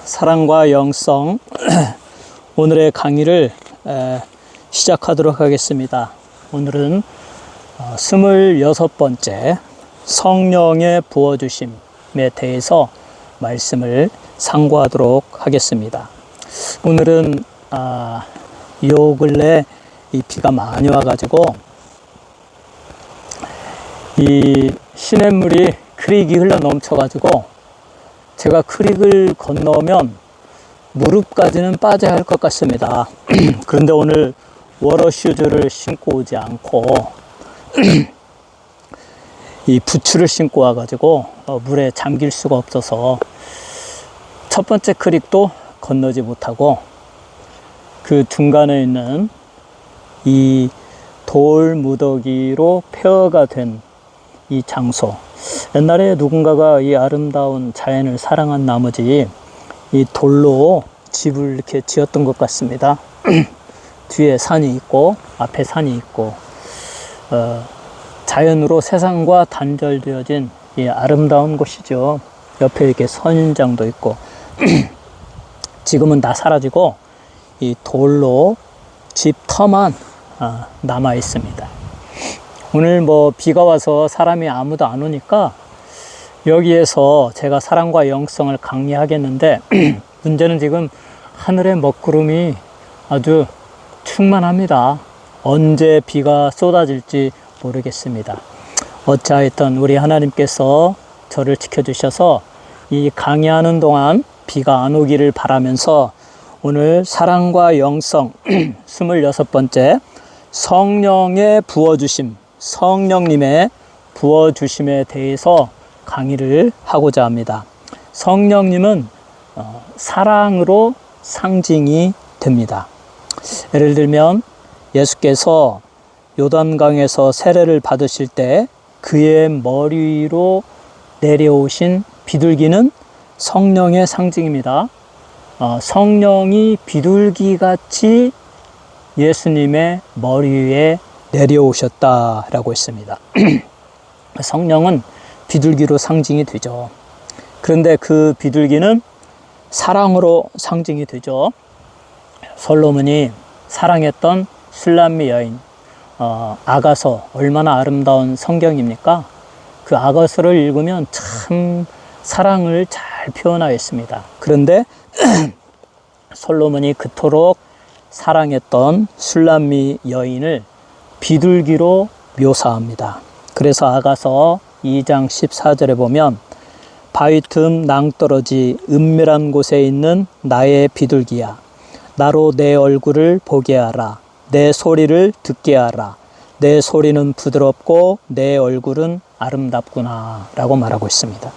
사랑과 영성 오늘의 강의를 시작하도록 하겠습니다. 오늘은 26번째 성령의 부어주심에 대해서 말씀을 상고하도록 하겠습니다. 오늘은 요 근래 이 비가 많이 와가지고 이 시냇물이 크릭이 흘러 넘쳐가지고 제가 크릭을 건너면 무릎까지는 빠져야 할 것 같습니다. 그런데 오늘 워러슈즈를 신고 오지 않고 이 부츠를 신고 와가지고 물에 잠길 수가 없어서 첫 번째 크릭도 건너지 못하고 그 중간에 있는 이 돌 무더기로 폐허가 된 이 장소, 옛날에 누군가가 이 아름다운 자연을 사랑한 나머지 이 돌로 집을 이렇게 지었던 것 같습니다. 뒤에 산이 있고 앞에 산이 있고 자연으로 세상과 단절되어진 이 아름다운 곳이죠. 옆에 이렇게 선인장도 있고 지금은 다 사라지고 이 돌로 집 터만 남아 있습니다. 오늘 비가 와서 사람이 아무도 안 오니까 여기에서 제가 사랑과 영성을 강의하겠는데 문제는 지금 하늘의 먹구름이 아주 충만합니다. 언제 비가 쏟아질지 모르겠습니다. 어찌하였든 우리 하나님께서 저를 지켜주셔서 이 강의하는 동안 비가 안 오기를 바라면서 오늘 사랑과 영성 26번째 성령의 부어주심, 성령님의 부어주심에 대해서 강의를 하고자 합니다. 성령님은 사랑으로 상징이 됩니다. 예를 들면 예수께서 요단강에서 세례를 받으실 때 그의 머리 위로 내려오신 비둘기는 성령의 상징입니다. 성령이 비둘기같이 예수님의 머리 위에 내려오셨다라고 했습니다. 성령은 비둘기로 상징이 되죠. 그런데 그 비둘기는 사랑으로 상징이 되죠. 솔로몬이 사랑했던 술람미 여인 아가서, 얼마나 아름다운 성경입니까? 그 아가서를 읽으면 참 사랑을 잘 표현하였습니다. 그런데 솔로몬이 그토록 사랑했던 술람미 여인을 비둘기로 묘사합니다. 그래서 아가서 2장 14절에 보면 바위 틈 낭떠러지 은밀한 곳에 있는 나의 비둘기야, 나로 내 얼굴을 보게 하라. 내 소리를 듣게 하라. 내 소리는 부드럽고 내 얼굴은 아름답구나 라고 말하고 있습니다.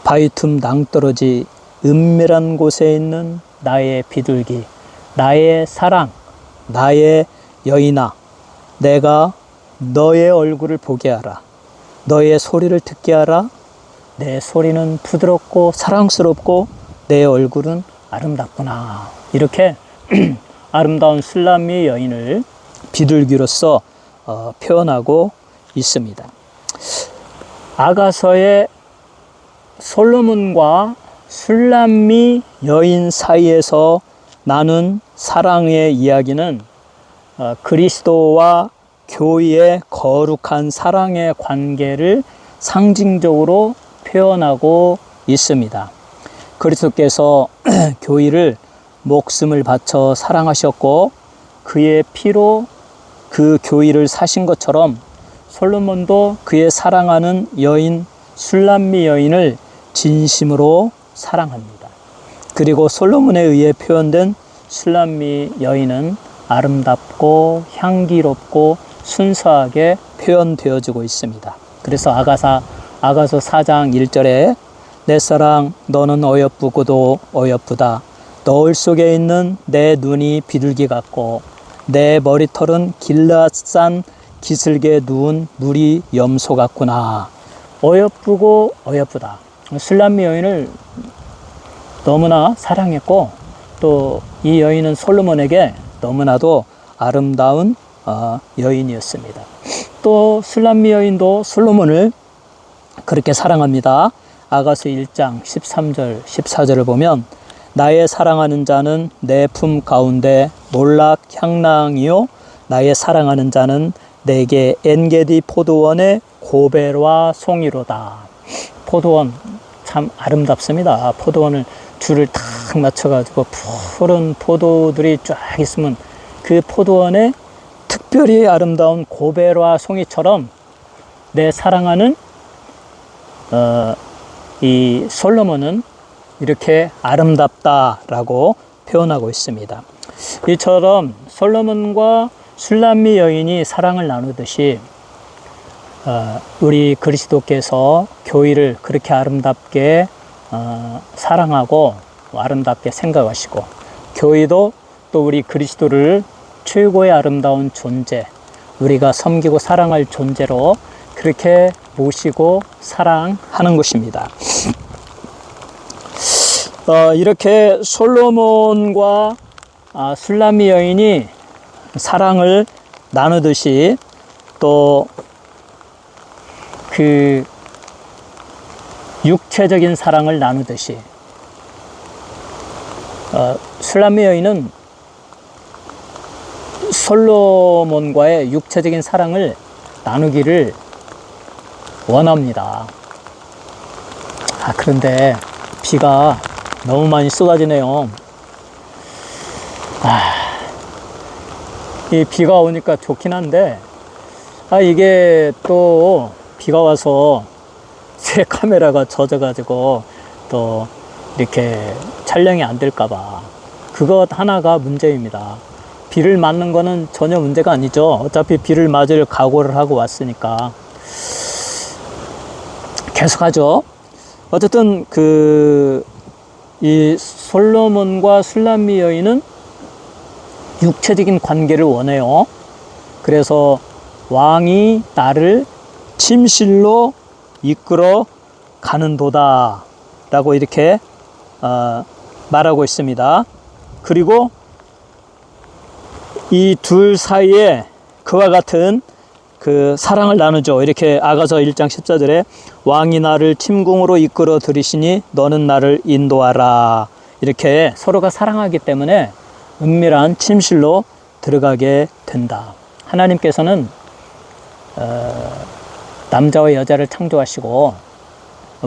바위 틈 낭떠러지 은밀한 곳에 있는 나의 비둘기, 나의 사랑, 나의 여인아, 내가 너의 얼굴을 보게 하라. 너의 소리를 듣게 하라. 내 소리는 부드럽고 사랑스럽고 내 얼굴은 아름답구나. 이렇게 아름다운 술람미 여인을 비둘기로서 표현하고 있습니다. 아가서의 솔로몬과 술람미 여인 사이에서 나눈 사랑의 이야기는 그리스도와 교회의 거룩한 사랑의 관계를 상징적으로 표현하고 있습니다. 그리스도께서 교회를 목숨을 바쳐 사랑하셨고 그의 피로 그 교회를 사신 것처럼 솔로몬도 그의 사랑하는 여인 술람미 여인을 진심으로 사랑합니다. 그리고 솔로몬에 의해 표현된 술람미 여인은 아름답고 향기롭고 순수하게 표현되어지고 있습니다. 그래서 아가서 4장 1절에 내 사랑 너는 어여쁘고도 어여쁘다. 너울 속에 있는 내 눈이 비둘기 같고 내 머리털은 길앗산 기슭에 누운 누리 염소 같구나. 어여쁘고 어여쁘다. 술람미 여인을 너무나 사랑했고 또 이 여인은 솔로몬에게 너무나도 아름다운 여인이었습니다. 또 술람미 여인도 솔로몬을 그렇게 사랑합니다. 아가서 1장 13절 14절을 보면 나의 사랑하는 자는 내 품 가운데 몰락 향랑이요 나의 사랑하는 자는 내게 엔게디 포도원의 고벨과 송이로다. 포도원 참 아름답습니다. 포도원을 줄을 탁 맞춰가지고 푸른 포도들이 쫙 있으면 그 포도원에 특별히 아름다운 고벨과 송이처럼 내 사랑하는 이 솔로몬은 이렇게 아름답다라고 표현하고 있습니다. 이처럼 솔로몬과 술람미 여인이 사랑을 나누듯이 우리 그리스도께서 교회를 그렇게 아름답게 사랑하고 아름답게 생각하시고 교회도 또 우리 그리스도를 최고의 아름다운 존재, 우리가 섬기고 사랑할 존재로 그렇게 모시고 사랑하는 것입니다. 이렇게 솔로몬과 술람미 여인이 사랑을 나누듯이 또 그 육체적인 사랑을 나누듯이 술람미 여인은 솔로몬과의 육체적인 사랑을 나누기를 원합니다. 그런데 비가 너무 많이 쏟아지네요. 이 비가 오니까 좋긴 한데 이게 또 비가 와서 제 카메라가 젖어가지고 또 이렇게 촬영이 안 될까봐 그것 하나가 문제입니다. 비를 맞는 거는 전혀 문제가 아니죠. 어차피 비를 맞을 각오를 하고 왔으니까 계속하죠. 어쨌든 이 솔로몬과 술람미 여인은 육체적인 관계를 원해요. 그래서 왕이 나를 침실로 이끌어 가는도다 라고 이렇게 말하고 있습니다. 그리고 이 둘 사이에 그와 같은 그 사랑을 나누죠. 이렇게 아가서 1장 14절에 왕이 나를 침궁으로 이끌어 들이시니 너는 나를 인도하라. 이렇게 서로가 사랑하기 때문에 은밀한 침실로 들어가게 된다. 하나님께서는 남자와 여자를 창조하시고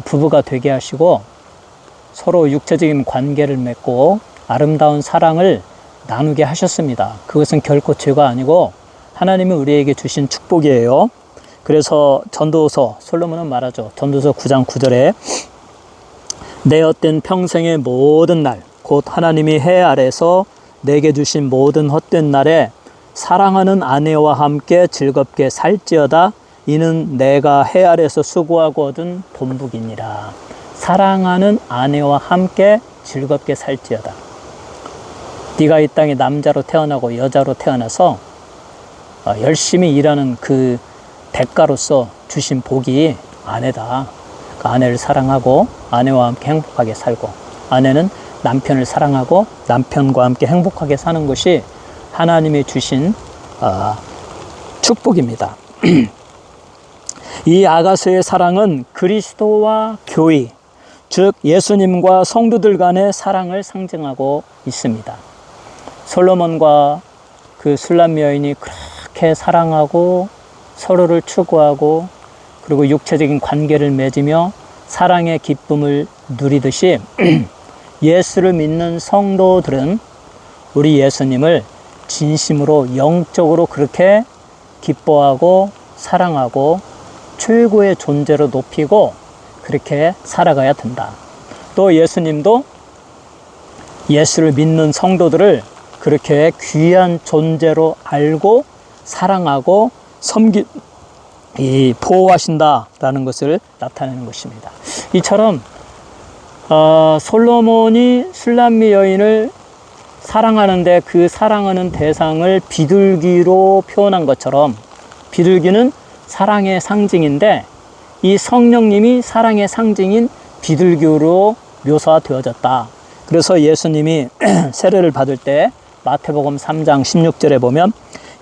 부부가 되게 하시고 서로 육체적인 관계를 맺고 아름다운 사랑을 나누게 하셨습니다. 그것은 결코 죄가 아니고 하나님이 우리에게 주신 축복이에요. 그래서 전도서 솔로몬은 말하죠. 전도서 9장 9절에 내 헛된 평생의 모든 날 곧 하나님이 해 아래서 내게 주신 모든 헛된 날에 사랑하는 아내와 함께 즐겁게 살지어다. 이는 내가 해 아래서 수고하고 얻은 본복이니라. 사랑하는 아내와 함께 즐겁게 살지어다. 네가 이 땅에 남자로 태어나고 여자로 태어나서 열심히 일하는 그 대가로서 주신 복이 아내다. 그 아내를 사랑하고 아내와 함께 행복하게 살고 아내는 남편을 사랑하고 남편과 함께 행복하게 사는 것이 하나님이 주신 축복입니다. 이 아가서의 사랑은 그리스도와 교회, 즉 예수님과 성도들 간의 사랑을 상징하고 있습니다. 솔로몬과 그 술람미 여인이 그렇게 사랑하고 서로를 추구하고 그리고 육체적인 관계를 맺으며 사랑의 기쁨을 누리듯이 예수를 믿는 성도들은 우리 예수님을 진심으로 영적으로 그렇게 기뻐하고 사랑하고 최고의 존재로 높이고 그렇게 살아가야 된다. 또 예수님도 예수를 믿는 성도들을 그렇게 귀한 존재로 알고 사랑하고 보호하신다라는 것을 나타내는 것입니다. 이처럼 솔로몬이 술람미 여인을 사랑하는데 그 사랑하는 대상을 비둘기로 표현한 것처럼 비둘기는 사랑의 상징인데 이 성령님이 사랑의 상징인 비둘기로 묘사되어졌다. 그래서 예수님이 세례를 받을 때 마태복음 3장 16절에 보면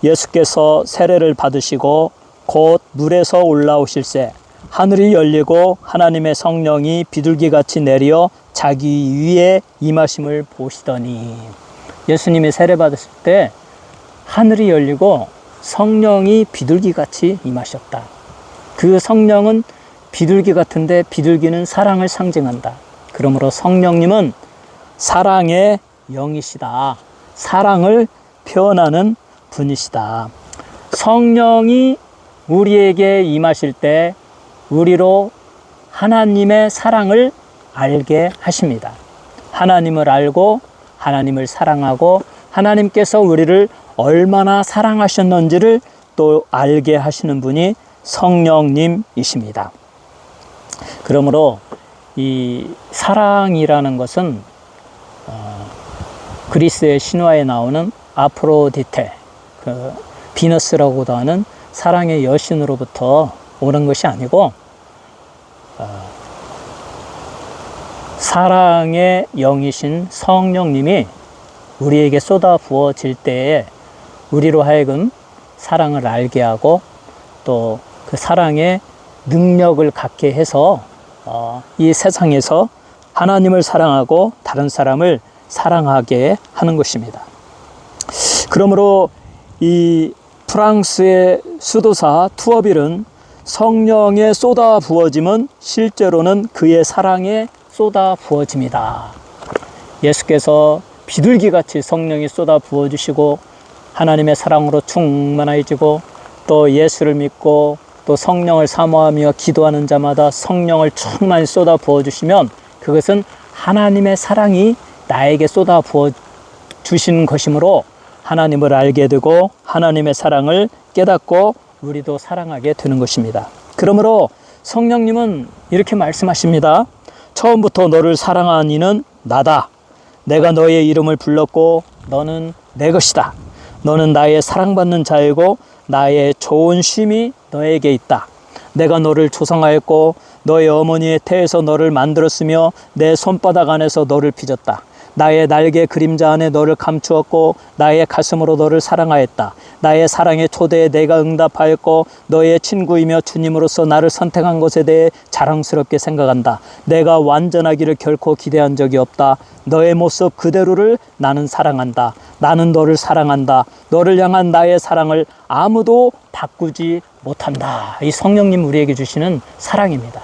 예수께서 세례를 받으시고 곧 물에서 올라오실새 하늘이 열리고 하나님의 성령이 비둘기같이 내려 자기 위에 임하심을 보시더니, 예수님이 세례받으실 때 하늘이 열리고 성령이 비둘기같이 임하셨다. 그 성령은 비둘기 같은데 비둘기는 사랑을 상징한다. 그러므로 성령님은 사랑의 영이시다. 사랑을 표현하는 분이시다. 성령이 우리에게 임하실 때 우리로 하나님의 사랑을 알게 하십니다. 하나님을 알고 하나님을 사랑하고 하나님께서 우리를 얼마나 사랑하셨는지를 또 알게 하시는 분이 성령님이십니다. 그러므로 이 사랑이라는 것은 그리스의 신화에 나오는 아프로디테, 그 비너스라고도 하는 사랑의 여신으로부터 오는 것이 아니고 사랑의 영이신 성령님이 우리에게 쏟아 부어질 때에 우리로 하여금 사랑을 알게 하고 또 그 사랑의 능력을 갖게 해서 이 세상에서 하나님을 사랑하고 다른 사람을 사랑하게 하는 것입니다. 그러므로 이 프랑스의 수도사 투어빌은 성령의 쏟아 부어짐은 실제로는 그의 사랑에 쏟아 부어집니다. 예수께서 비둘기같이 성령이 쏟아 부어주시고 하나님의 사랑으로 충만해지고 또 예수를 믿고 또 성령을 사모하며 기도하는 자마다 성령을 충만히 쏟아 부어주시면 그것은 하나님의 사랑이 나에게 쏟아 부어주신 것이므로 하나님을 알게 되고 하나님의 사랑을 깨닫고 우리도 사랑하게 되는 것입니다. 그러므로 성령님은 이렇게 말씀하십니다. 처음부터 너를 사랑한 이는 나다. 내가 너의 이름을 불렀고 너는 내 것이다. 너는 나의 사랑받는 자이고 나의 좋은 쉼이 너에게 있다. 내가 너를 조성하였고 너의 어머니의 태에서 너를 만들었으며 내 손바닥 안에서 너를 빚었다. 나의 날개 그림자 안에 너를 감추었고 나의 가슴으로 너를 사랑하였다. 나의 사랑의 초대에 내가 응답하였고 너의 친구이며 주님으로서 나를 선택한 것에 대해 자랑스럽게 생각한다. 내가 완전하기를 결코 기대한 적이 없다. 너의 모습 그대로를 나는 사랑한다. 나는 너를 사랑한다. 너를 향한 나의 사랑을 아무도 바꾸지 못한다. 이 성령님 우리에게 주시는 사랑입니다.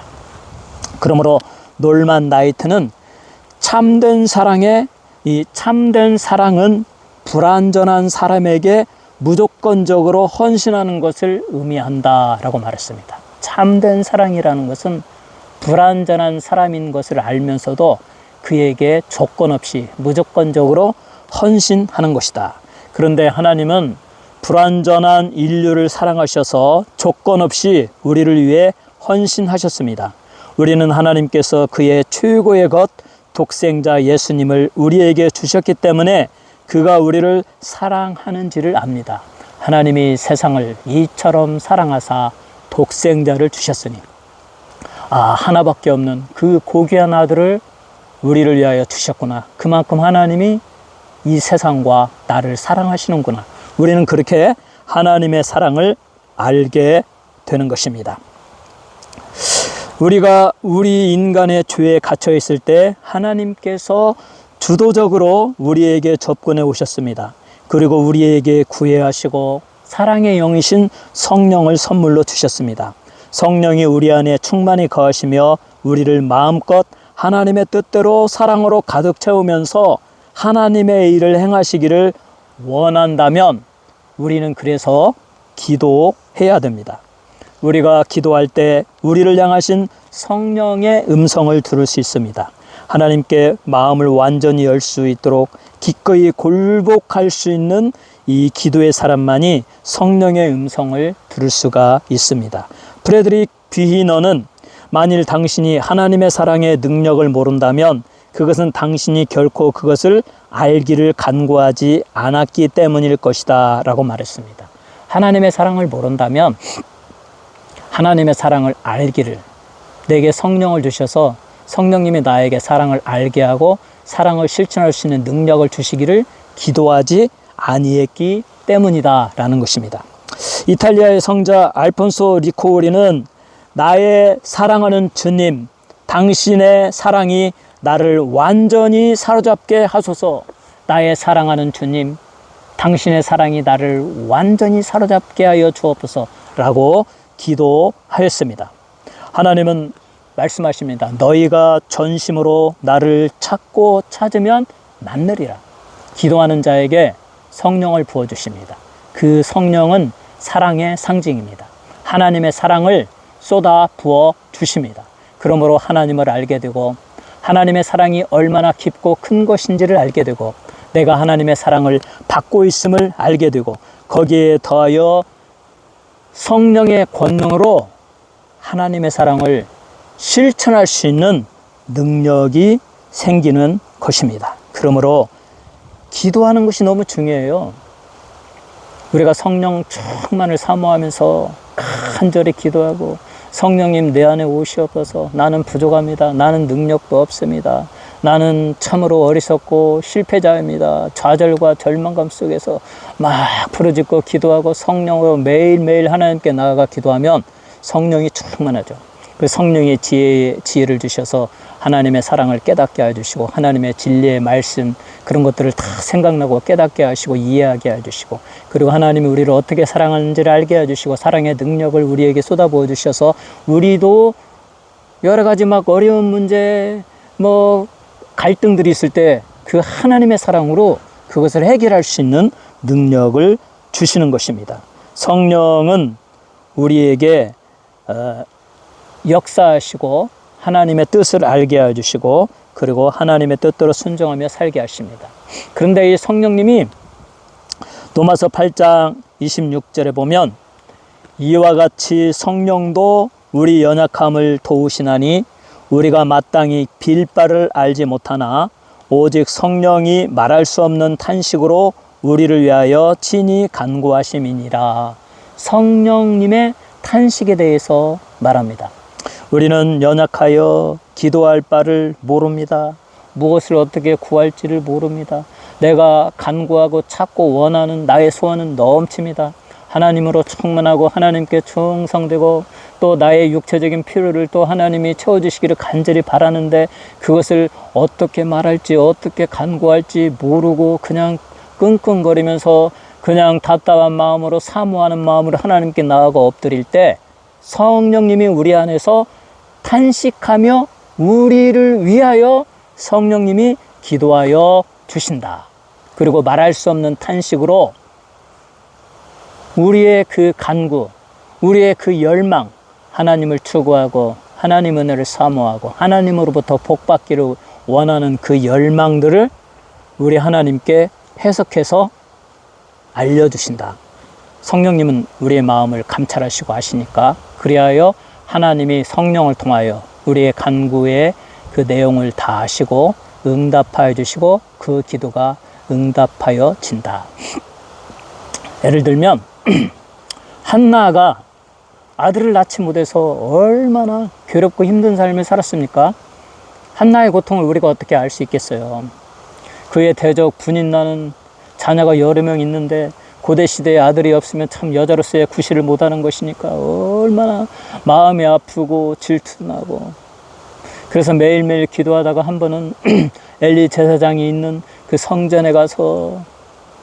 그러므로 놀만 나이트는 참된 사랑의 이 참된 사랑은 불완전한 사람에게 무조건적으로 헌신하는 것을 의미한다라고 말했습니다. 참된 사랑이라는 것은 불완전한 사람인 것을 알면서도 그에게 조건 없이 무조건적으로 헌신하는 것이다. 그런데 하나님은 불완전한 인류를 사랑하셔서 조건 없이 우리를 위해 헌신하셨습니다. 우리는 하나님께서 그의 최고의 것 독생자 예수님을 우리에게 주셨기 때문에 그가 우리를 사랑하는지를 압니다. 하나님이 세상을 이처럼 사랑하사 독생자를 주셨으니 하나밖에 없는 그 고귀한 아들을 우리를 위하여 주셨구나. 그만큼 하나님이 이 세상과 나를 사랑하시는구나. 우리는 그렇게 하나님의 사랑을 알게 되는 것입니다. 우리가 우리 인간의 죄에 갇혀 있을 때 하나님께서 주도적으로 우리에게 접근해 오셨습니다. 그리고 우리에게 구애하시고 사랑의 영이신 성령을 선물로 주셨습니다. 성령이 우리 안에 충만히 거하시며 우리를 마음껏 하나님의 뜻대로 사랑으로 가득 채우면서 하나님의 일을 행하시기를 원한다면 우리는 그래서 기도해야 됩니다. 우리가 기도할 때 우리를 향하신 성령의 음성을 들을 수 있습니다. 하나님께 마음을 완전히 열 수 있도록 기꺼이 굴복할 수 있는 이 기도의 사람만이 성령의 음성을 들을 수가 있습니다. 프레드릭 비히너는 만일 당신이 하나님의 사랑의 능력을 모른다면 그것은 당신이 결코 그것을 알기를 간구하지 않았기 때문일 것이다 라고 말했습니다. 하나님의 사랑을 모른다면 하나님의 사랑을 알기를, 내게 성령을 주셔서 성령님이 나에게 사랑을 알게 하고 사랑을 실천할 수 있는 능력을 주시기를 기도하지 아니했기 때문이다 라는 것입니다. 이탈리아의 성자 알폰소 리코리는 나의 사랑하는 주님, 당신의 사랑이 나를 완전히 사로잡게 하소서. 나의 사랑하는 주님, 당신의 사랑이 나를 완전히 사로잡게 하여 주옵소서 라고 기도하였습니다. 하나님은 말씀하십니다. 너희가 전심으로 나를 찾고 찾으면 만나리라. 기도하는 자에게 성령을 부어주십니다. 그 성령은 사랑의 상징입니다. 하나님의 사랑을 쏟아 부어 주십니다. 그러므로 하나님을 알게 되고 하나님의 사랑이 얼마나 깊고 큰 것인지를 알게 되고 내가 하나님의 사랑을 받고 있음을 알게 되고 거기에 더하여 성령의 권능으로 하나님의 사랑을 실천할 수 있는 능력이 생기는 것입니다. 그러므로 기도하는 것이 너무 중요해요. 우리가 성령 충만을 사모하면서 간절히 기도하고 성령님 내 안에 오시옵소서. 나는 부족합니다. 나는 능력도 없습니다. 나는 참으로 어리석고 실패자입니다. 좌절과 절망감 속에서 막 부르짖고 기도하고 성령으로 매일매일 하나님께 나아가 기도하면 성령이 충만하죠. 그 성령의 지혜를 주셔서 하나님의 사랑을 깨닫게 해주시고 하나님의 진리의 말씀 그런 것들을 다 생각나고 깨닫게 하시고 이해하게 해주시고 그리고 하나님이 우리를 어떻게 사랑하는지를 알게 해주시고 사랑의 능력을 우리에게 쏟아부어 주셔서 우리도 여러 가지 막 어려운 문제 갈등들이 있을 때 그 하나님의 사랑으로 그것을 해결할 수 있는 능력을 주시는 것입니다. 성령은 우리에게 역사하시고 하나님의 뜻을 알게 해주시고 그리고 하나님의 뜻대로 순종하며 살게 하십니다. 그런데 이 성령님이 로마서 8장 26절에 보면 이와 같이 성령도 우리 연약함을 도우시나니 우리가 마땅히 빌 바를 알지 못하나 오직 성령이 말할 수 없는 탄식으로 우리를 위하여 친히 간구하심이니라. 성령님의 탄식에 대해서 말합니다. 우리는 연약하여 기도할 바를 모릅니다. 무엇을 어떻게 구할지를 모릅니다. 내가 간구하고 찾고 원하는 나의 소원은 넘칩니다. 하나님으로 충만하고 하나님께 충성되고 또 나의 육체적인 필요를 또 하나님이 채워주시기를 간절히 바라는데 그것을 어떻게 말할지 어떻게 간구할지 모르고 그냥 끙끙거리면서 그냥 답답한 마음으로 사모하는 마음으로 하나님께 나아가 엎드릴 때 성령님이 우리 안에서 탄식하며 우리를 위하여 성령님이 기도하여 주신다. 그리고 말할 수 없는 탄식으로 우리의 그 간구, 우리의 그 열망, 하나님을 추구하고 하나님 은혜를 사모하고 하나님으로부터 복받기를 원하는 그 열망들을 우리 하나님께 해석해서 알려주신다. 성령님은 우리의 마음을 감찰하시고 아시니까 그리하여 하나님이 성령을 통하여 우리의 간구의 그 내용을 다 아시고 응답하여 주시고 그 기도가 응답하여 진다. 예를 들면 한나가 아들을 낳지 못해서 얼마나 괴롭고 힘든 삶을 살았습니까? 한나의 고통을 우리가 어떻게 알 수 있겠어요? 그의 대적 분인 나는 자녀가 여러 명 있는데 고대 시대에 아들이 없으면 참 여자로서의 구실을 못하는 것이니까 얼마나 마음이 아프고 질투도 나고 그래서 매일매일 기도하다가 한 번은 엘리 제사장이 있는 그 성전에 가서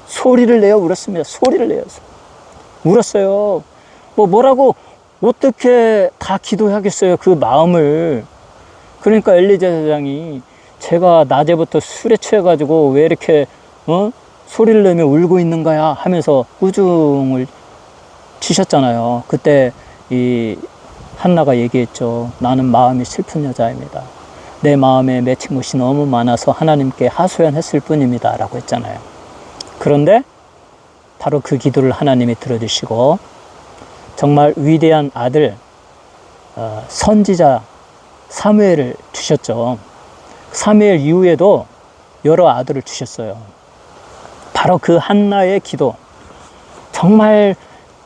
소리를 내어 울었습니다. 소리를 내어서 울었어요. 뭐라고 어떻게 다 기도하겠어요, 그 마음을. 그러니까 엘리 제사장이 제가 낮에부터 술에 취해가지고 왜 이렇게 소리를 내며 울고 있는 거야 하면서 우중을 치셨잖아요. 그때 이 한나가 얘기했죠. 나는 마음이 슬픈 여자입니다. 내 마음에 맺힌 것이 너무 많아서 하나님께 하소연했을 뿐입니다 라고 했잖아요. 그런데 바로 그 기도를 하나님이 들어주시고 정말 위대한 아들 선지자 사무엘을 주셨죠. 사무엘 이후에도 여러 아들을 주셨어요. 바로 그 한나의 기도, 정말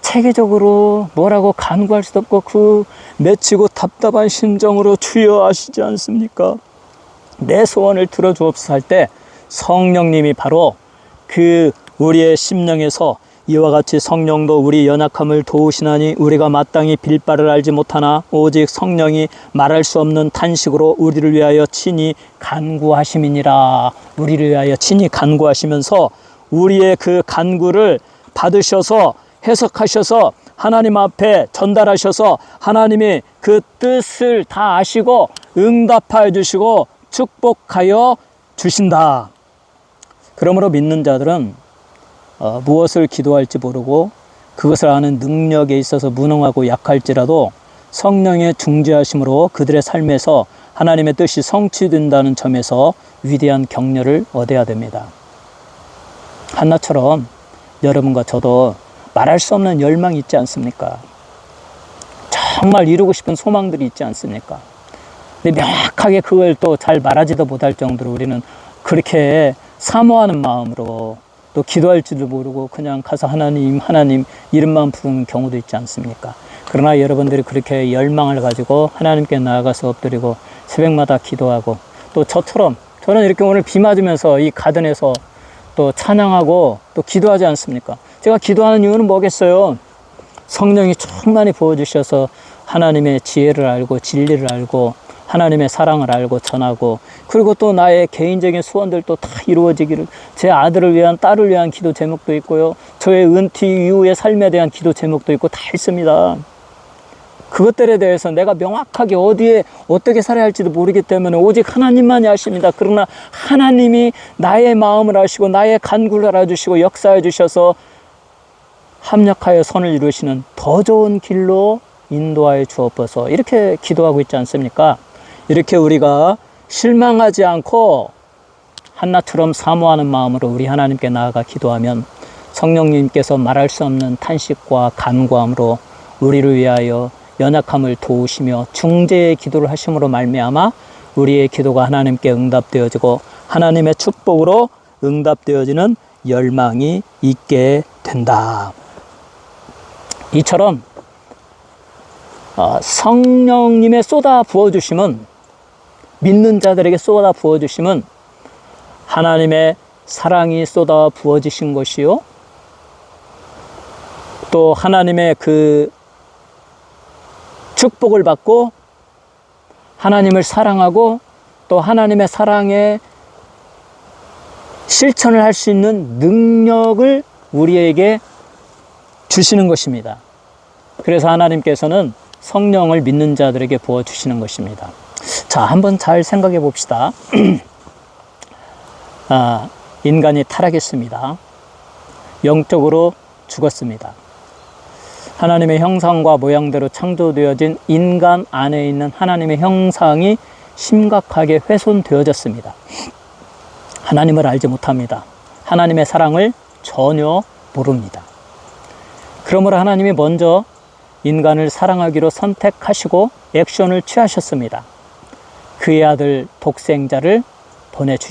체계적으로 뭐라고 간구할 수도 없고 그 맺히고 답답한 심정으로 주여 하시지 않습니까? 내 소원을 들어주옵소서 할 때 성령님이 바로 그 우리의 심령에서 이와 같이 성령도 우리 연약함을 도우시나니 우리가 마땅히 빌 바를 알지 못하나 오직 성령이 말할 수 없는 탄식으로 우리를 위하여 친히 간구하심이니라. 우리를 위하여 친히 간구하시면서 우리의 그 간구를 받으셔서 해석하셔서 하나님 앞에 전달하셔서 하나님이 그 뜻을 다 아시고 응답하여 주시고 축복하여 주신다. 그러므로 믿는 자들은 무엇을 기도할지 모르고 그것을 아는 능력에 있어서 무능하고 약할지라도 성령의 중재하심으로 그들의 삶에서 하나님의 뜻이 성취된다는 점에서 위대한 격려를 얻어야 됩니다. 한나처럼 여러분과 저도 말할 수 없는 열망이 있지 않습니까? 정말 이루고 싶은 소망들이 있지 않습니까? 근데 명확하게 그걸 또 잘 말하지도 못할 정도로 우리는 그렇게 사모하는 마음으로 또 기도할지도 모르고 그냥 가서 하나님 이름만 부르는 경우도 있지 않습니까? 그러나 여러분들이 그렇게 열망을 가지고 하나님께 나아가서 엎드리고 새벽마다 기도하고 또 저처럼 저는 이렇게 오늘 비 맞으면서 이 가든에서 또 찬양하고 또 기도하지 않습니까? 제가 기도하는 이유는 뭐겠어요? 성령이 충만히 부어주셔서 하나님의 지혜를 알고 진리를 알고 하나님의 사랑을 알고 전하고 그리고 또 나의 개인적인 소원들도 다 이루어지기를 제 아들을 위한 딸을 위한 기도 제목도 있고요. 저의 은퇴 이후의 삶에 대한 기도 제목도 있고 다 있습니다. 그것들에 대해서 내가 명확하게 어디에 어떻게 살아야 할지도 모르기 때문에 오직 하나님만이 아십니다. 그러나 하나님이 나의 마음을 아시고 나의 간구를 알아주시고 역사해 주셔서 합력하여 선을 이루시는 더 좋은 길로 인도하여 주옵소서. 이렇게 기도하고 있지 않습니까? 이렇게 우리가 실망하지 않고 한나처럼 사모하는 마음으로 우리 하나님께 나아가 기도하면 성령님께서 말할 수 없는 탄식과 간구함으로 우리를 위하여 연약함을 도우시며 중재의 기도를 하심으로 말미암아 우리의 기도가 하나님께 응답되어지고 하나님의 축복으로 응답되어지는 열망이 있게 된다. 이처럼 성령님의 쏟아 부어주심은 믿는 자들에게 쏟아 부어주심은 하나님의 사랑이 쏟아 부어지신 것이요 또 하나님의 그 축복을 받고 하나님을 사랑하고 또 하나님의 사랑에 실천을 할 수 있는 능력을 우리에게 주시는 것입니다. 그래서 하나님께서는 성령을 믿는 자들에게 부어주시는 것입니다. 자, 한번 잘 생각해 봅시다. 인간이 타락했습니다. 영적으로 죽었습니다. 하나님의 형상과 모양대로 창조되어진 인간 안에 있는 하나님의 형상이 심각하게 훼손되어졌습니다. 하나님을 알지 못합니다. 하나님의 사랑을 전혀 모릅니다. 그러므로 하나님이 먼저 인간을 사랑하기로 선택하시고 액션을 취하셨습니다. 그의 아들 독생자를 보내주셨습니다.